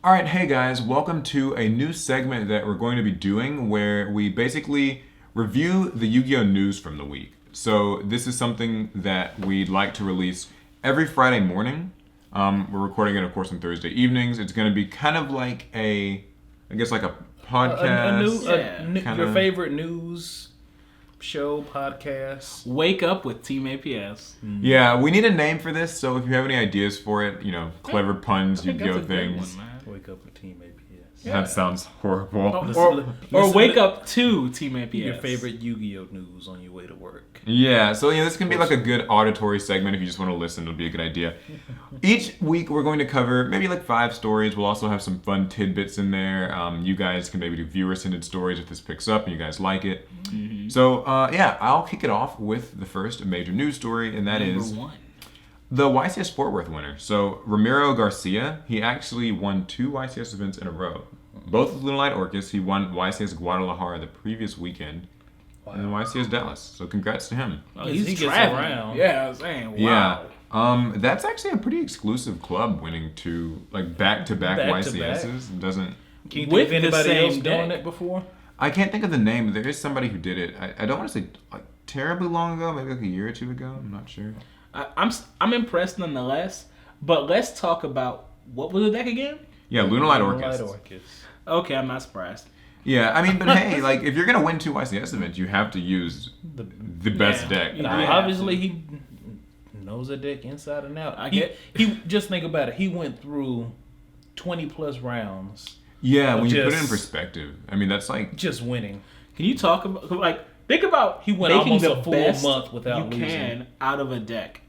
All right, hey guys, welcome to a new segment that we're going to be doing where we basically review the Yu-Gi-Oh! News from the week. So this is something that we'd like to release every Friday morning. We're recording it, of course, on Thursday evenings. It's going to be kind of like a podcast. Your favorite news show, podcast. Wake up with Team APS. Yeah, we need a name for this, so if you have any ideas for it, clever puns, Yu-Gi-Oh! Things. Wake up with Team APS. That sounds horrible. Or wake up to Team APS. Your favorite Yu-Gi-Oh! News on your way to work. Yeah, so this can be like a good auditory segment if you just want to listen. It'll be a good idea. Each week we're going to cover maybe like 5 stories. We'll also have some fun tidbits in there. You guys can maybe do viewer-sended stories if this picks up and you guys like it. Mm-hmm. So I'll kick it off with the first major news story, and that is Number 1. The YCS Fort Worth winner. So Ramiro Garcia, he actually won 2 YCS events in a row. Both with Lunar Light Orcus. He won YCS Guadalajara the previous weekend. Wow. And YCS Dallas. So congrats to him. Oh, he gets traveling around. Yeah, I was saying, wow. Yeah. That's actually a pretty exclusive club, winning 2 back-to-back YCSs. It doesn't. Can you think of anybody else doing it before? I can't think of the name. There is somebody who did it. I don't want to say terribly long ago, maybe like a year or 2 ago. I'm not sure. I'm impressed nonetheless, but let's talk about what was the deck again? Yeah, Lunar Light Orcus. Okay, I'm not surprised. Yeah, I mean, but hey, if you're gonna win 2 YCS events, you have to use the best deck. Obviously, he knows a deck inside and out. He just think about it. He went through 20 plus rounds. Yeah, when you put it in perspective, I mean that's just winning. Can you talk about think about he went making almost the a full best month without you losing. Can out of a deck.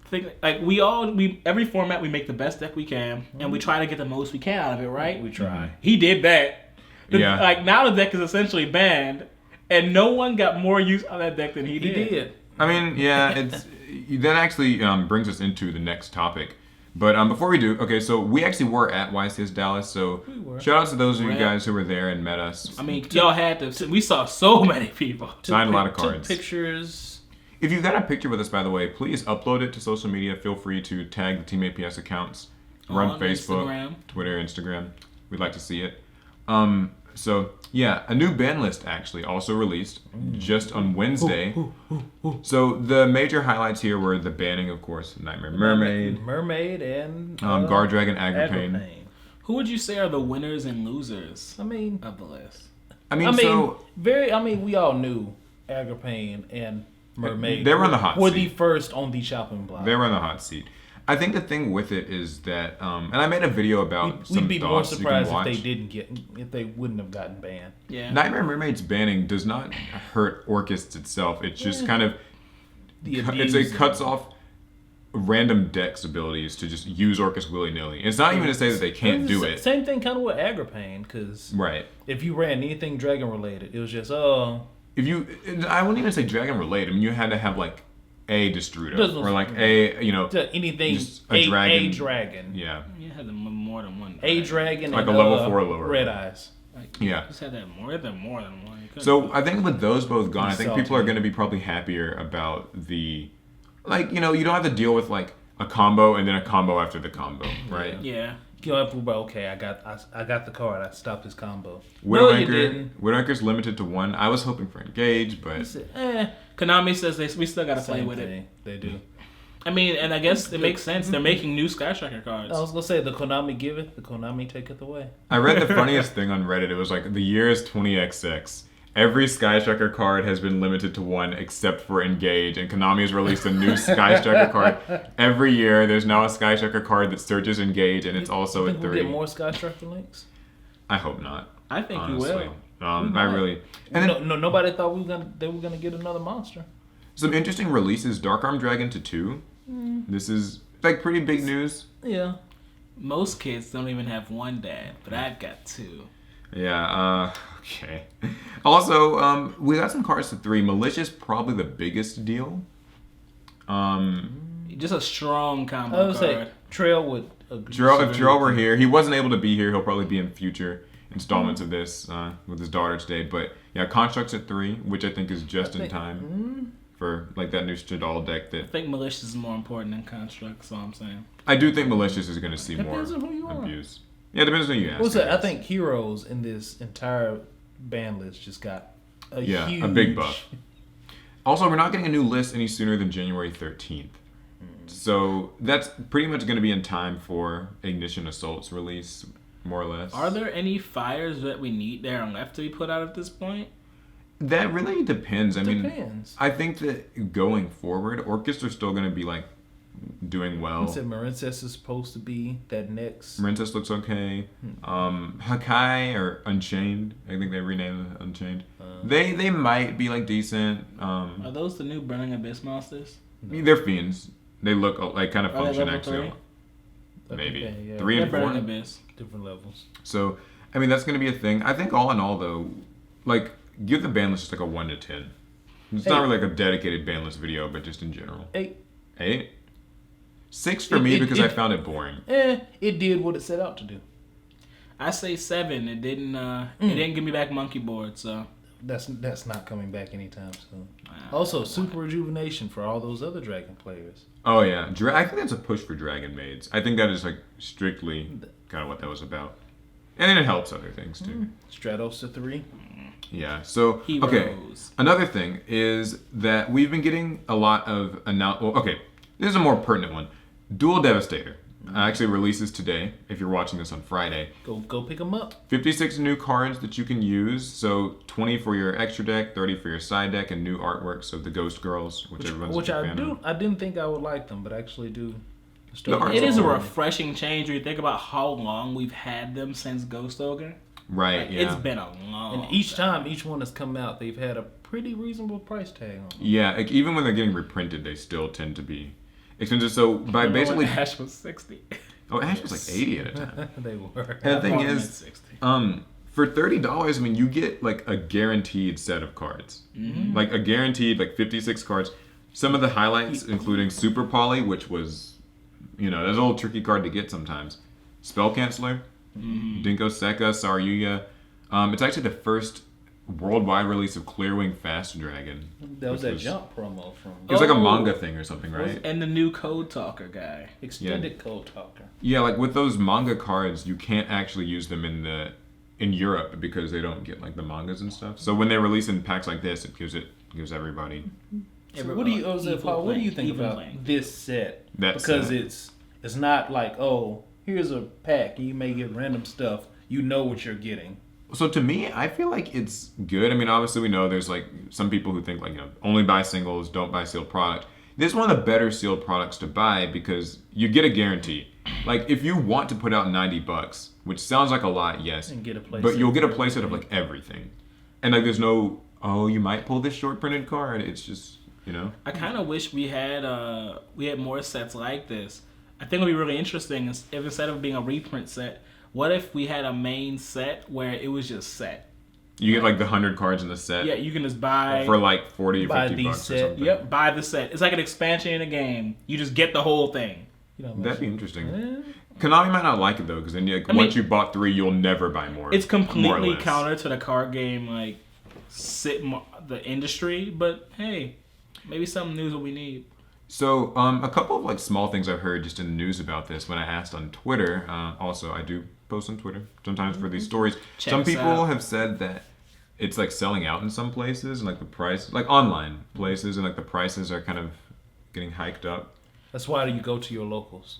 Think every format we make the best deck we can, and we try to get the most we can out of it, right? We try. He did that. Yeah. Now the deck is essentially banned, and no one got more use out of that deck than he did. I mean, yeah, that actually brings us into the next topic. But before we do, okay, so we actually were at YCS Dallas, so shout out to those of you guys who were there and met us. I mean, y'all had to. We saw so many people. Signed a lot of cards. Took pictures. If you've got a picture with us, by the way, please upload it to social media. Feel free to tag the Team APS accounts. We're on Facebook, Instagram. Twitter, Instagram. We'd like to see it. So, yeah, a new Banlist actually also released just on Wednesday. So the major highlights here were the banning, of course, Nightmare Mermaid, and Guard Dragon Agripane. Who would you say are the winners and losers? Of the list. We all knew Agripane and Mermaid. They were on the hot seat. Were the first on the chopping block. They were on the hot seat. I think the thing with it is that, and I made a video about some We'd be more thoughts you surprised can watch. if they wouldn't have gotten banned. Yeah. Nightmare Mermaid's banning does not hurt Orcus itself. It's just kind of it cuts off random decks' abilities to just use Orcus willy-nilly. It's not even to say that they can't do it. Same thing kind of with Agripane, because if you ran anything dragon related, it was just I wouldn't even say dragon related. I mean, you had to have a Destrudo or anything just a dragon. A dragon. Yeah. You had more than one. A dragon like and a level 4 or lower. Red Eyes. You just had that more than one. So I think with those both gone, I think people are going to be probably happier about the you don't have to deal with a combo and then a combo after the combo, right? Yeah. You don't have to worry about, I got the card. I stopped his combo. Widowmaker's limited to 1. I was hoping for Engage, but Konami says we still got to play with it. They do. I mean, and I guess it makes sense. They're making new Sky Striker cards. I was going to say, the Konami giveth, the Konami taketh away. I read the funniest thing on Reddit. It was the year is 20XX. Every Sky Striker card has been limited to 1 except for Engage, and Konami has released a new Sky Striker card every year. There's now a Sky Striker card that searches Engage, and it's also at 3. We'll get more Sky Striker links? I hope not. I think honestly. you will. I really. And then, nobody thought they were gonna get another monster. Some interesting releases: Dark Arm Dragon to 2. This is pretty big news. Yeah. Most kids don't even have 1 dad, but I've got 2. Yeah. Okay. Also, we got some cards to 3. Malicious, probably the biggest deal. Just a strong combo I would card. say Trail would. If Trail were here, he wasn't able to be here. He'll probably be in future installments of this with his daughter today. But yeah, Constructs at 3, which I think is just in time for that new Stradal deck. That I think Malicious is more important than Construct. So I'm saying. I do think Malicious is going to see more Depends on who you are. abuse. Yeah, it depends on who you ask. I think Heroes in this entire ban list just got a huge... a big buff. Also, we're not getting a new list any sooner than January 13th. So that's pretty much going to be in time for Ignition Assault's release, more or less. Are there any fires that we need that are left to be put out at this point? That really depends. I mean, I think that going forward, Orcus are still going to be like doing well. I said Marincess is supposed to be that next. Marincess looks okay. Hakai or Unchained, I think they renamed it Unchained. They might be like decent. Are those the new Burning Abyss monsters? I mean, they're fiends. They look like kind of Are they function level actually. 3? Maybe yeah. 3 and 4. Burning Abyss. Different levels. So I mean that's going to be a thing. I think all in all though, like give the ban list just like a 1 to 10. It's not really like a dedicated ban list video, but just in general. 8. 6 for me because I found it boring. It did what it set out to do. I say 7. It didn't. It didn't give me back Monkey Board, so that's not coming back anytime soon. Also, Super Rejuvenation for all those other Dragon players. Oh yeah, I think that's a push for Dragon Maids. I think that is like strictly kind of what that was about, and then it helps other things too. Stratos to 3. Yeah. So Heroes. Okay, another thing is that we've been getting a lot of this is a more pertinent one. Duel Devastator actually releases today. If you're watching this on Friday, go pick them up. 56 new cards that you can use. So 20 for your extra deck, 30 for your side deck, and new artworks of the Ghost Girls, which everyone's a fan of. I didn't think I would like them, but I actually do. It is a refreshing change when you think about how long we've had them since Ghost Ogre. Right. Like, yeah. It's been a long. And each time each one has come out, they've had a pretty reasonable price tag on them. Yeah. Like even when they're getting reprinted, they still tend to be expensive. So by basically Ash was 60. Oh, Ash was like 80 at a time. They were. And the thing is, for $30, I mean, you get like a guaranteed set of cards. Mm-hmm. Like a guaranteed, like 56 cards. Some of the highlights, including Super Poly, which was, that's a little tricky card to get sometimes. Spell Canceller, Dinko Sekka, Saryuya. It's actually the first worldwide release of Clearwing Fast Dragon. That was that Jump promo from. It was like a manga thing or something, right? And the new Code Talker guy. Extended Code Talker. Yeah, like with those manga cards, you can't actually use them in Europe because they don't get like the mangas and stuff. So when they release in packs like this, it gives everybody. So what do you think about this set? Because it's not like, oh, here's a pack and you may get random stuff. You know what you're getting. So to me, I feel like it's good. I mean, obviously we know there's like some people who think like, only buy singles, don't buy sealed product. This is one of the better sealed products to buy because you get a guarantee. Like if you want to put out $90, which sounds like a lot, yes, and get a playset, but you'll get a playset of like everything. And like there's no, you might pull this short printed card. It's just, I kind of wish we had more sets like this. I think it would be really interesting if instead of being a reprint set, what if we had a main set where it was just set? You get like the 100 cards in the set. Yeah, you can just buy for like 40 or 50 bucks or something. Yep, buy the set. It's like an expansion in a game. You just get the whole thing. That'd be interesting. Konami might not like it though, because then once you bought 3, you'll never buy more. It's completely counter to the card game the industry. But hey, maybe something new is what we need. So a couple of like small things I've heard just in the news about this when I asked on Twitter. Also, I do post on Twitter sometimes for these stories. Some people have said that it's like selling out in some places and like the price, like online places, and like the prices are kind of getting hiked up. That's why you go to your locals.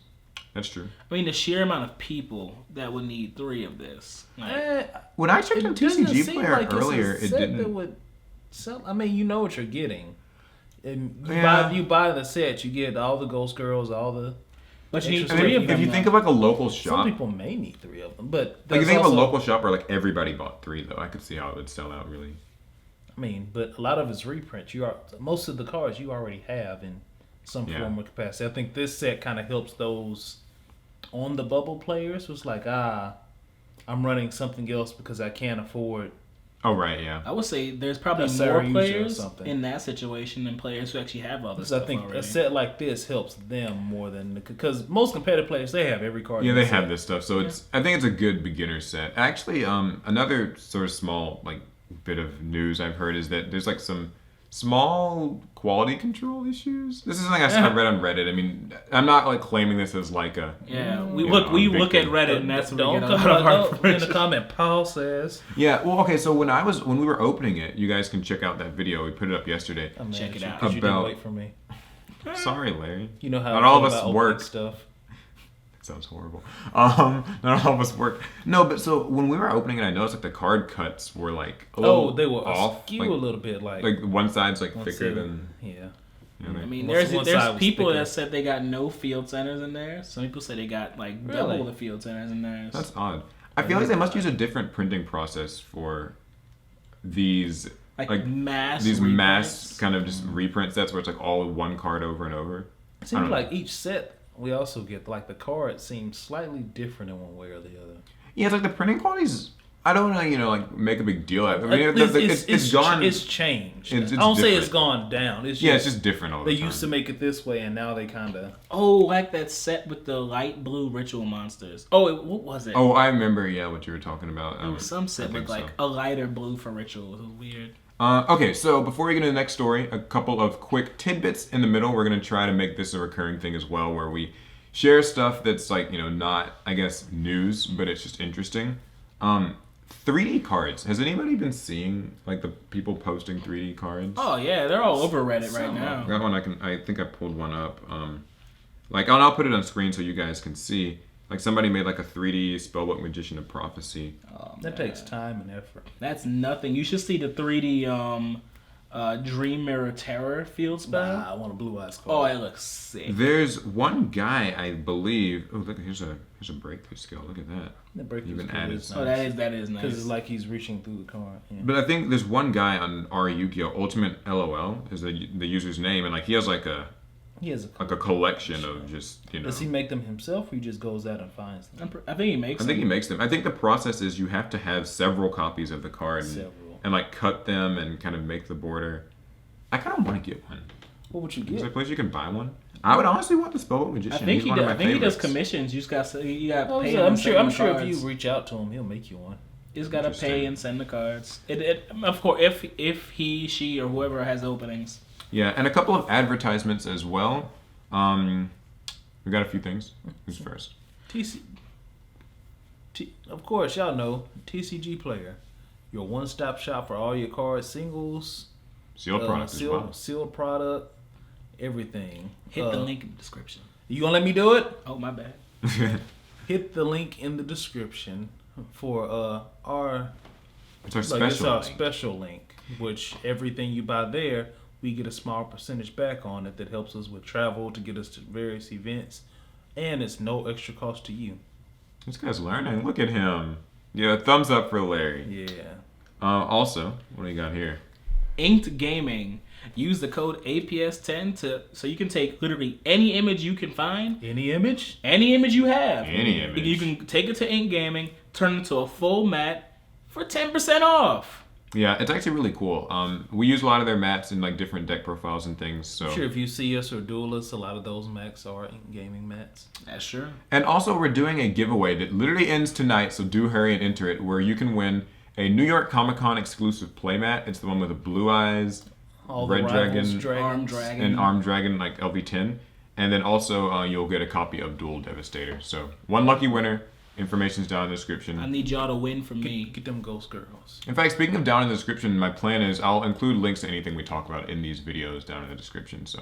That's true. I mean, the sheer amount of people that would need 3 of this. When I checked on TCG Player earlier, it didn't. That would sell. I mean, you know what you're getting. And you buy the set, you get all the Ghost Girls, all the. But you need 3 of them. If you think of like a local shop, some people may need 3 of them, but like you think of a local shop where like everybody bought 3, though, I could see how it would sell out really. I mean, but a lot of it's reprints. Most of the cards you already have in some form or capacity. I think this set kind of helps those on the bubble players. Was like, I'm running something else because I can't afford. Oh right, yeah. I would say there's probably more players in that situation than players who actually have all this stuff. I think already. A set like this helps them more than because most competitive players they have every card. Yeah, they have this stuff, so I think it's a good beginner set. Actually, another sort of small like bit of news I've heard is that there's like some small quality control issues. This is something I read on Reddit. I mean, I'm not like claiming this as like a we look at Reddit and that's where we get a lot of our in the comment. Paul says. Yeah, well, okay. So when we were opening it, you guys can check out that video. We put it up yesterday. Check it out. You didn't wait for me. Sorry, Larry. You know how not all of us work. Stuff. Sounds horrible. Not all of us work. No, but so when we were opening it, I noticed like the card cuts were like a little they were off. Skew like, a little bit, like one side's like thicker than. Yeah. You know, I mean, One there's people that said they got no field centers in there. Some people say they got like double the field centers in there. That's odd. I feel like they must use a different printing process for these mass kind of just reprint sets where it's like all one card over and over. It seems like each set we also get like the card seems slightly different in one way or the other. Yeah, it's like the printing quality's. I don't want to, like make a big deal out of it. I mean, it's gone. It's changed. It's I don't say different. it's gone down. It's just different all the time. They used to make it this way, and now they kind of. Oh, like that set with the light blue ritual monsters. Oh, what was it? Oh, I remember. Yeah, what you were talking about. It was some set with like a lighter blue for ritual. It was weird. Okay, so before we get into the next story, a couple of quick tidbits in the middle. We're gonna try to make this a recurring thing as well, where we share stuff that's like not, I guess, news, but it's just interesting. 3D cards. Has anybody been seeing like the people posting 3D cards? Oh yeah, they're all over Reddit right now. That one I think I pulled one up. I'll put it on screen so you guys can see. Like somebody made like a 3D Spellbook Magician of Prophecy. Oh, that takes time and effort. That's nothing. You should see the 3D Dream Mirror Terror field spell. Nah, I want a Blue Eyes card. Oh, it looks sick. There's one guy, I believe. Oh, look, here's a breakthrough skill. Look at that. The breakthrough Even skill added. is nice. Oh, that is nice. Because it's like he's reaching through the card. Yeah. But I think there's one guy on our Yu-Gi-Oh! Ultimate LOL is the user's name, and like he has like a collection of just Does he make them himself, or he just goes out and finds them? I think he makes them. I think he makes them. I think the process is you have to have several copies of the card and like cut them and kind of make the border. I kind of want to get one. What would you Is get? there a place you can buy one? I would honestly want the Spellbook Magician. I think he does commissions. You just got pay. I'm sure if you reach out to him, he'll make you one. You just gotta pay and send the cards. Of course, if he, she, or whoever has openings. Yeah, and a couple of advertisements as well. We got a few things. Who's first? Of course, y'all know TCG Player, your one-stop shop for all your cards, singles, sealed product as well. Sealed product, everything. Hit the link in the description. You gonna let me do it? Oh, my bad. Hit the link in the description for our. It's our special. Special link, which everything you buy there, we get a small percentage back on it that helps us with travel to get us to various events, and it's no extra cost to you. This guy's learning. Look at him. Yeah, thumbs up for Larry. Yeah. Also, what do you got here? Inked Gaming. Use the code APS10 so you can take literally any image you can find. Any image? Any image you have. Any image. You can take it to Ink Gaming, turn it into a full mat for 10% off. Yeah, it's actually really cool. We use a lot of their mats in like different deck profiles and things. So I'm sure if you see us or Duelists, a lot of those mats are Ink Gaming mats. That's true. And also, we're doing a giveaway that literally ends tonight, so do hurry and enter it, where you can win a New York Comic Con exclusive playmat. It's the one with the blue eyes, red dragon, armed dragon, like LV10. And then also, you'll get a copy of Duel Devastator. So, one lucky winner. Information's down in the description. I need y'all to win for me. Get them ghost girls. In fact, speaking of down in the description, my plan is I'll include links to anything we talk about in these videos down in the description. So,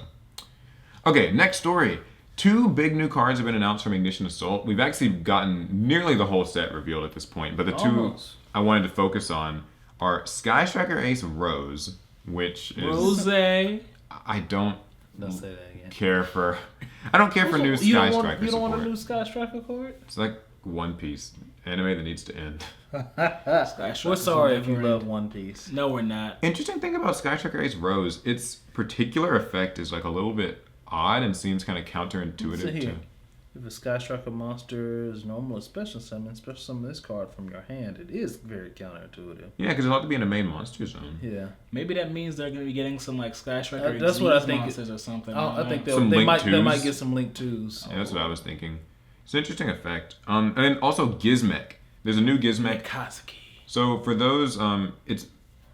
okay, next story. 2 big new cards have been announced from Ignition Assault. We've actually gotten nearly the whole set revealed at this point, but the 2 I wanted to focus on are Sky Striker Ace Rose, which is Rose. I don't say that again. care for. I don't care for new Sky Striker. You don't want a support. new Sky Striker card? It's like One Piece anime that needs to end. We're sorry if you love One Piece. No, we're not. Interesting thing about Sky Striker Ace Rose, its particular effect is like a little bit odd and seems kind of counterintuitive to. If a Sky Striker monster is normal or special summon this card from your hand, it is very counterintuitive. Yeah, because it ought to be in a main monster zone. Yeah. Maybe that means they're going to be getting some like Sky Striker that's what I think monsters or something. I think they might get some Link 2s. Yeah, that's what I was thinking. It's an interesting effect. And then also Gizmek. There's a new Gizmek. Kazuki. So for those, it's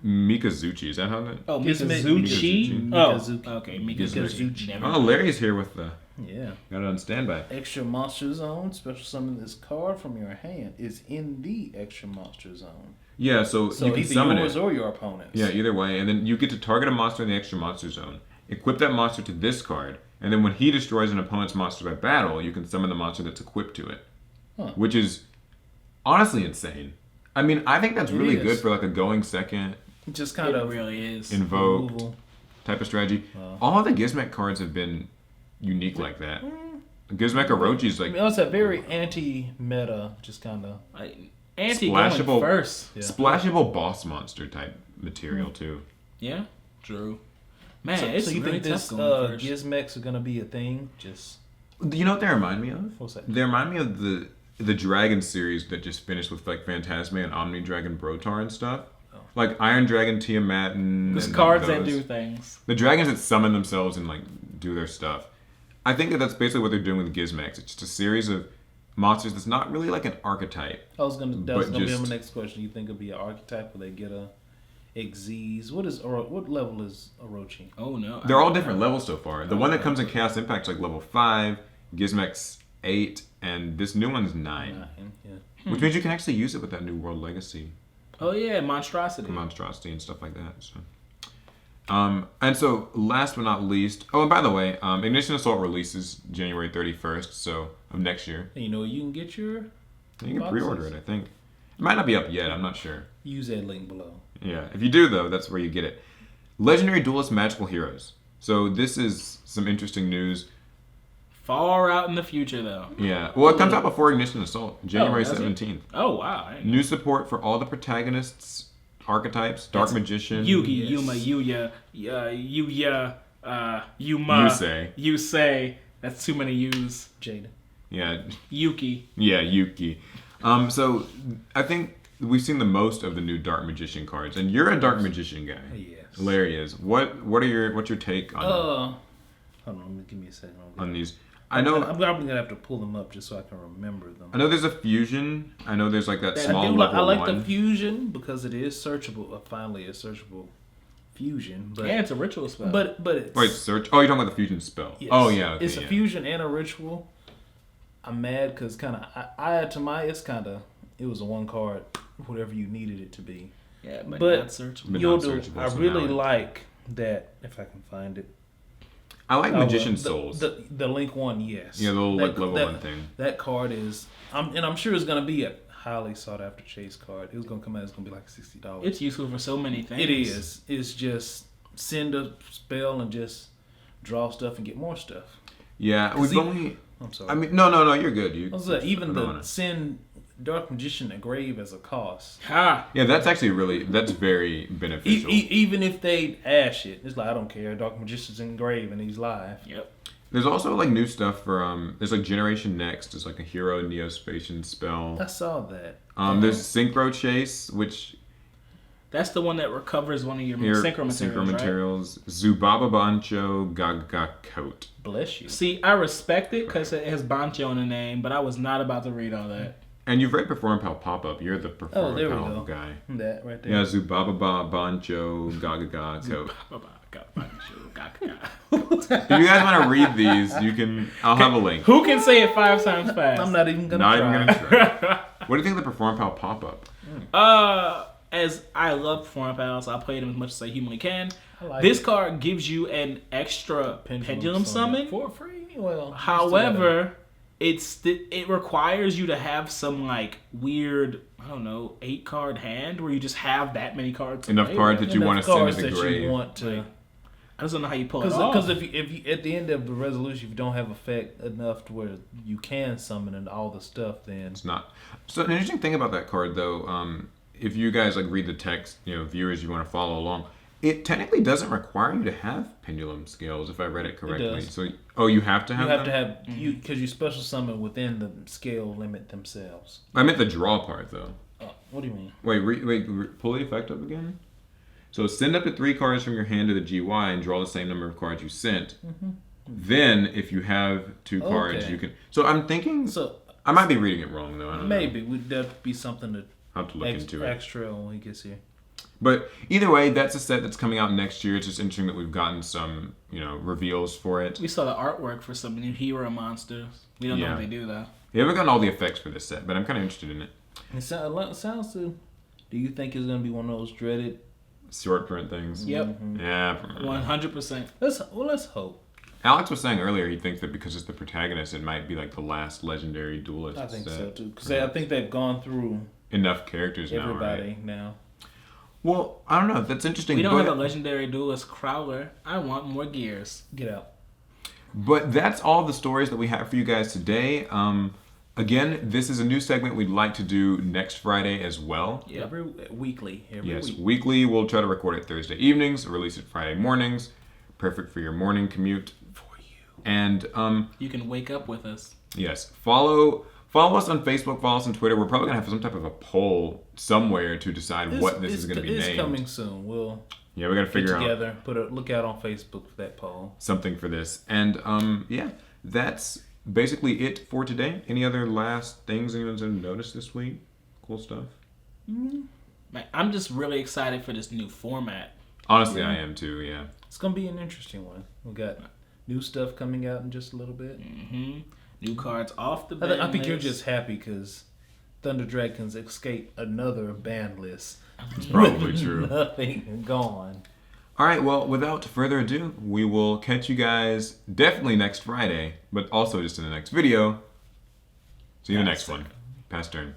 Mikazuchi. Is that how that? Oh, Mikazuchi. Mikazuchi. Oh, okay. Mikazuchi. Oh, Larry's here with the... Yeah. Got it on standby. Extra monster zone. Special summon this card from your hand is in the extra monster zone. Yeah, so you can either summon yours it. or your opponent's. Yeah, either way. And then you get to target a monster in the extra monster zone. Equip that monster to this card. And then when he destroys an opponent's monster by battle, you can summon the monster that's equipped to it. Huh. Which is honestly insane. I mean, I think that's really good for like a going second. Just kind of really is. Invoked removal. type of strategy. All the Gizmek cards have been unique like that. Gizmek Orochi's like... I mean, it's a very anti-meta, just kind of... Anti-going first. Yeah. Splashable boss monster type material, too. Yeah, true. Man, so it's you really think this Gizmeks are going to be a thing? Just... You know what they remind me of? What's that? They remind me of the Dragon series that just finished with like Phantasme and Omni Dragon Brotar and stuff. Like Iron Dragon, Tiamat, and... There's cards that do things. The dragons that summon themselves and like do their stuff. I think that's basically what they're doing with Gizmex. It's just a series of monsters that's not really like an archetype. That was gonna be my next question. You think it'd be an archetype where they get a Xyz? What level is Orochi? Oh no. They're all different levels so far. The one that comes in Chaos Impact is like level 5, Gizmex 8, and this new one's 9. Which means you can actually use it with that New World Legacy. Oh yeah, monstrosity and stuff like that. So, and so last but not least, and by the way, Ignition Assault releases January 31st, so of next year. And you know you can get your. You can pre-order it. I think it might not be up yet. I'm not sure. Use that link below. Yeah, if you do though, that's where you get it. Legendary Duelist Magical Heroes. So this is some interesting news. Far out in the future, though. Yeah. Well, it comes out before Ignition Assault, January 17th. Oh, wow. New support for all the protagonists, archetypes, Dark Magician. Yugi, Yuma, Yuya, Yuya, Yuma. Yusei. Yusei. That's too many U's. Jada. Yeah. Yuki. Yeah, Yuki. So I think we've seen the most of the new Dark Magician cards, and you're a Dark Magician guy. Yes. Larry is. What's your take on hold on, give me a second. On these? I'm probably gonna have to pull them up just so I can remember them. I know there's a fusion. I know there's like that small level I like one. the fusion because it is searchable. Finally, a searchable fusion. But, yeah, it's a ritual spell. But it's... Wait, search? Oh, you're talking about the fusion spell. Yes. Oh, yeah. Okay, it's a fusion and a ritual. I'm mad because I had to my... It was a one card, whatever you needed it to be. Yeah, but not searchable. You'll do. I really like that, if I can find it. I like Magician Souls. The Link one, yes. Yeah, the little level 1 thing. That card is, I'm sure it's gonna be a highly sought after chase card. It was gonna come out. It's gonna be like $60. It's useful for so many things. It is. It's just send a spell and just draw stuff and get more stuff. Yeah, we've only. I'm sorry. I mean, no, you're good. Even the send Dark Magician to grave as a cost. Ha! Yeah, that's very beneficial. Even if they ash it, it's like, I don't care. Dark Magician's in grave and he's live. Yep. There's also like new stuff for there's like Generation Next. There's like a Hero Neospatian spell. I saw that. There's Synchro Chase, which that's the one that recovers one of your synchro materials. Right? Zubaba Bancho Gaga Coat. Bless you. See, I respect it because it has Bancho in the name, but I was not about to read all that. And you've read Perform Pal Pop-Up. You're the Perform Pal guy. That right there. Yeah, Zubaba Bancho Gaga Coat. If you guys want to read these, I'll have a link. Who can say it 5 times fast? I'm not even gonna try. What do you think of the Perform Pal Pop-Up? As I love Perform Pals, I'll play them as much as I humanly can. This card gives you an extra pendulum summon for free. Well, however, it requires you to have some like weird, I don't know, 8-card hand where you just have that many cards. Enough cards that you want to send to the grave. I just don't know how you pull it off. Because if you at the end of the resolution, if you don't have effect enough to where you can summon and all the stuff, then it's not. So an interesting thing about that card, though, if you guys like read the text, viewers, you want to follow along. It technically doesn't require you to have pendulum scales, if I read it correctly. It does. So, you have to have them? You have to have, because you special summon within the scale limit themselves. I meant the draw part, though. What do you mean? Wait, pull the effect up again? So send up to 3 cards from your hand to the GY and draw the same number of cards you sent. Mm-hmm. Then, if you have 2 cards, you can... So I'm thinking... I might be reading it wrong, though. I don't know. Would that be something to... I'll have to look into it. Extra when he gets here. But either way, that's a set that's coming out next year. It's just interesting that we've gotten some, reveals for it. We saw the artwork for some new hero monsters. We don't know if they do though. We haven't gotten all the effects for this set, but I'm kind of interested in it. It sounds to. Do you think it's gonna be one of those dreaded short print things? Yep. Mm-hmm. Yeah. 100%. Let's hope. Alex was saying earlier he thinks that because it's the protagonist, it might be like the last legendary duelist. I think set. so too, because I think they've gone through enough characters everybody now. now. Well, I don't know. That's interesting. We don't have a legendary duelist Crowler. I want more gears. Get out. But that's all the stories that we have for you guys today. Again, this is a new segment we'd like to do next Friday as well. Yeah, every week. Weekly. We'll try to record it Thursday evenings, release it Friday mornings. Perfect for your morning commute. For you. And you can wake up with us. Yes. Follow us on Facebook, follow us on Twitter. We're probably going to have some type of a poll somewhere to decide what this is going to be named. It's coming soon. We got to figure out. Together, look out on Facebook for that poll. Something for this. And that's basically it for today. Any other last things anyone's noticed this week? Cool stuff? I'm just really excited for this new format. Honestly, I am too, yeah. It's going to be an interesting one. We got new stuff coming out in just a little bit. Mm-hmm. New cards off the ban I think list. you're just happy because Thunder Dragons escaped another ban list. It's probably true. Nothing gone. All right, well, without further ado, we will catch you guys definitely next Friday, but also just in the next video. See you in the next one. Pass turn.